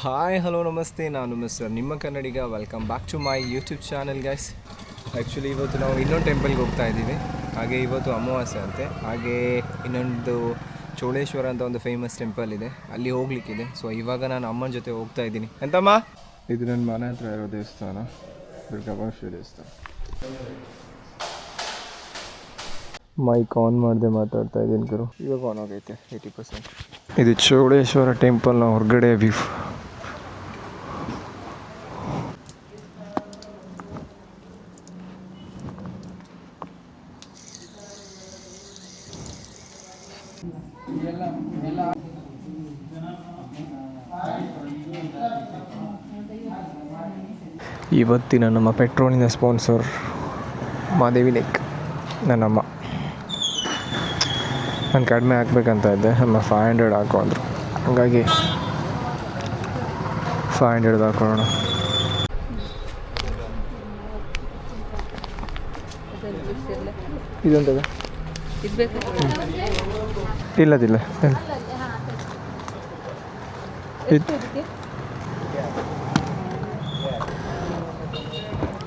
Hi hello ನಮಸ್ತೆ, ನಾನು mister ನಿಮ್ಮ ಕನ್ನಡಿಗ. Welcome back to my YouTube channel guys. Actually ಇವತ್ತು ನಾವು ಇನ್ನೊಂದು ಟೆಂಪಲ್ಗೆ ಹೋಗ್ತಾ ಇದ್ದೀವಿ. ಹಾಗೆ ಇವತ್ತು ಅಮಾವಾಸ್ಯೆ ಅಂತೆ. ಹಾಗೆ ಇನ್ನೊಂದು ಚೋಳೇಶ್ವರ ಅಂತ ಒಂದು ಫೇಮಸ್ ಟೆಂಪಲ್ ಇದೆ, ಅಲ್ಲಿ ಹೋಗ್ಲಿಕ್ಕಿದೆ. ಸೊ ಇವಾಗ ನಾನು ಅಮ್ಮನ ಜೊತೆ ಹೋಗ್ತಾ ಇದ್ದೀನಿ. ಎಂತಮ್ಮ? ಇದು ನನ್ನ ಮನೆ ಹತ್ರ ಇರೋ ದೇವಸ್ಥಾನ, ದುರ್ಗಾಪರಮೇಶ್ವರಿ ದೇವಸ್ಥಾನ. ಮೈಕ್ ಆನ್ ಮಾಡದೆ ಮಾತಾಡ್ತಾ ಇದ್ದೀನಿ ಗುರು. ಇವಾಗ ಆನ್ ಆಗೈತೆ 80%. ಇದು ಚೌಡೇಶ್ವರ ಟೆಂಪಲ್ನ ಹೊರಗಡೆ ವ್ಯೂ. ಇವತ್ತಿನ ನಮ್ಮ ಪೆಟ್ರೋಲಿನ ಸ್ಪಾನ್ಸರ್ ಮಾದೇವಿ ಲೇಕ್. ನನ್ನಮ್ಮ ನಾನು ಕಡಿಮೆ ಹಾಕ್ಬೇಕಂತ ಇದ್ದೆ, ನಮ್ಮ 500 ಹಾಕೋ ಅಂದರು. ಹಾಗಾಗಿ 500 ಹಾಕೋಣ. ಇದೊಂದು ಇಲ್ಲದಿಲ್ಲ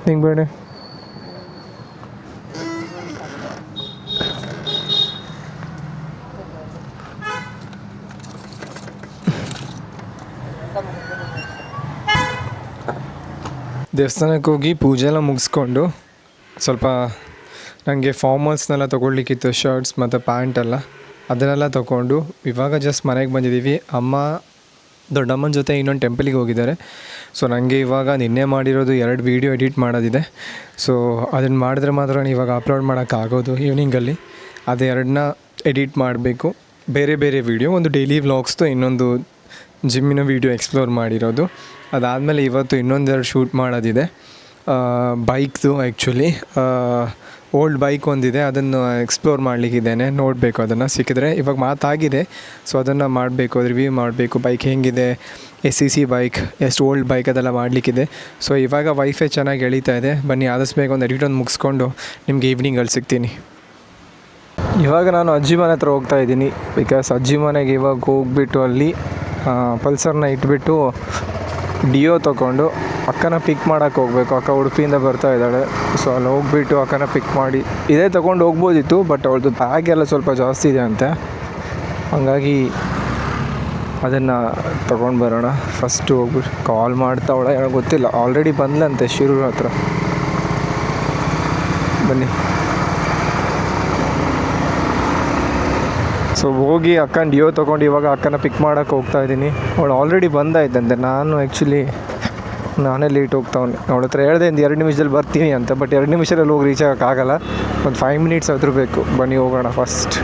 ಹಿಂಗೆ ಬೇಡ. ದೇವಸ್ಥಾನಕ್ಕೆ ಹೋಗಿ ಪೂಜೆ ಎಲ್ಲ ಮುಗಿಸ್ಕೊಂಡು ಸ್ವಲ್ಪ ನನಗೆ ಫಾರ್ಮಲ್ಸ್ನೆಲ್ಲ ತೊಗೊಳ್ಲಿಕ್ಕಿತ್ತು, ಶರ್ಟ್ಸ್ ಮತ್ತು ಪ್ಯಾಂಟೆಲ್ಲ, ಅದನ್ನೆಲ್ಲ ತೊಗೊಂಡು ಇವಾಗ ಜಸ್ಟ್ ಮನೆಗೆ ಬಂದಿದ್ದೀವಿ. ಅಮ್ಮ ದೊಡ್ಡಮ್ಮನ ಜೊತೆ ಇನ್ನೊಂದು ಟೆಂಪಲಿಗೆ ಹೋಗಿದ್ದಾರೆ. ಸೊ ನನಗೆ ಇವಾಗ ನಿನ್ನೆ ಮಾಡಿರೋದು 2 ವೀಡಿಯೋ ಎಡಿಟ್ ಮಾಡೋದಿದೆ. ಸೊ ಅದನ್ನು ಮಾಡಿದ್ರೆ ಮಾತ್ರ ಇವಾಗ ಅಪ್ಲೋಡ್ ಮಾಡೋಕ್ಕಾಗೋದು ಈವ್ನಿಂಗಲ್ಲಿ. ಅದು 2ನ್ನ ಎಡಿಟ್ ಮಾಡಬೇಕು. ಬೇರೆ ಬೇರೆ ವೀಡಿಯೋ, ಒಂದು ಡೈಲಿ ವ್ಲಾಗ್ಸ್ದು, ಇನ್ನೊಂದು ಜಿಮ್ಮಿನ ವೀಡಿಯೋ ಎಕ್ಸ್ಪ್ಲೋರ್ ಮಾಡಿರೋದು. ಅದಾದಮೇಲೆ ಇವತ್ತು ಇನ್ನೊಂದೆರಡು ಶೂಟ್ ಮಾಡೋದಿದೆ ಬೈಕ್ದು. ಆ್ಯಕ್ಚುಲಿ ಓಲ್ಡ್ ಬೈಕ್ ಒಂದಿದೆ, ಅದನ್ನು ಎಕ್ಸ್ಪ್ಲೋರ್ ಮಾಡಲಿಕ್ಕಿದ್ದೇನೆ. ನೋಡಬೇಕು, ಅದನ್ನು ಸಿಕ್ಕಿದ್ರೆ. ಇವಾಗ ಮಾತಾಗಿದೆ, ಸೊ ಅದನ್ನು ಮಾಡಬೇಕು, ರಿವ್ಯೂ ಮಾಡಬೇಕು. ಬೈಕ್ ಹೇಗಿದೆ, SCC ಬೈಕ್, ಎಷ್ಟು ಓಲ್ಡ್ ಬೈಕ್, ಅದೆಲ್ಲ ಮಾಡಲಿಕ್ಕಿದೆ. ಸೊ ಇವಾಗ ವೈಫೈ ಚೆನ್ನಾಗಿ ಎಳೀತಾ ಇದೆ. ಬನ್ನಿ, ಆದಷ್ಟು ಬೇಗ ಒಂದು ಎಡಿಟ್ ಒಂದು ಮುಗಿಸ್ಕೊಂಡು ನಿಮಗೆ ಈವ್ನಿಂಗಲ್ಲಿ ಸಿಗ್ತೀನಿ. ಇವಾಗ ನಾನು ಅಜ್ಜಿ ಮನೆ ಹತ್ರ ಹೋಗ್ತಾ ಇದ್ದೀನಿ. ಬಿಕಾಸ್ ಅಜ್ಜಿ ಮನೆಗೆ ಇವಾಗ ಹೋಗ್ಬಿಟ್ಟು ಅಲ್ಲಿ ಪಲ್ಸರ್ನ ಇಟ್ಬಿಟ್ಟು ಡಿಯೋ ತೊಗೊಂಡು ಅಕ್ಕನ ಪಿಕ್ ಮಾಡೋಕ್ಕೆ ಹೋಗಬೇಕು. ಅಕ್ಕ ಉಡುಪಿಯಿಂದ ಬರ್ತಾ ಇದ್ದಾಳೆ. ಸೊ ಅಲ್ಲಿ ಹೋಗ್ಬಿಟ್ಟು ಅಕ್ಕನ ಪಿಕ್ ಮಾಡಿ ಇದೇ ತೊಗೊಂಡು ಹೋಗ್ಬೋದಿತ್ತು, ಬಟ್ ಅವಳದು ಬ್ಯಾಗ್ ಎಲ್ಲ ಸ್ವಲ್ಪ ಜಾಸ್ತಿ ಇದೆ ಅಂತೆ. ಹಾಗಾಗಿ ಅದನ್ನು ತೊಗೊಂಡು ಬರೋಣ. ಫಸ್ಟು ಹೋಗ್ಬಿಟ್ಟು ಕಾಲ್ ಮಾಡ್ತಾವಳ ಏನೋ ಗೊತ್ತಿಲ್ಲ, ಆಲ್ರೆಡಿ ಬಂದ್ಲಂತೆ ಶಿರೂರ್ ಹತ್ರ. ಬನ್ನಿ. ಸೊ ಹೋಗಿ ಅಕ್ಕನ ಡಿಯೋ ತೊಗೊಂಡು ಇವಾಗ ಅಕ್ಕನ ಪಿಕ್ ಮಾಡೋಕ್ಕೆ ಹೋಗ್ತಾ ಇದ್ದೀನಿ. ಅವಳು ಆಲ್ರೆಡಿ ಬಂದಾಯ್ತಂತೆ. ನಾನೇ ಲೇಟ್ ಹೋಗ್ತಾವನೆ. ಅವಳ ಹತ್ರ ಹೇಳಿದೆ 2 ನಿಮಿಷದಲ್ಲಿ ಬರ್ತೀನಿ ಅಂತ, ಬಟ್ 2 ನಿಮಿಷದಲ್ಲಿ ಹೋಗಿ ರೀಚ್ ಆಗೋಕ್ಕಾಗಲ್ಲ. ಒಂದು 5 ಮಿನಿಟ್ಸ್ ಆದರೂ ಬೇಕು. ಬನ್ನಿ ಹೋಗೋಣ ಫಸ್ಟ್.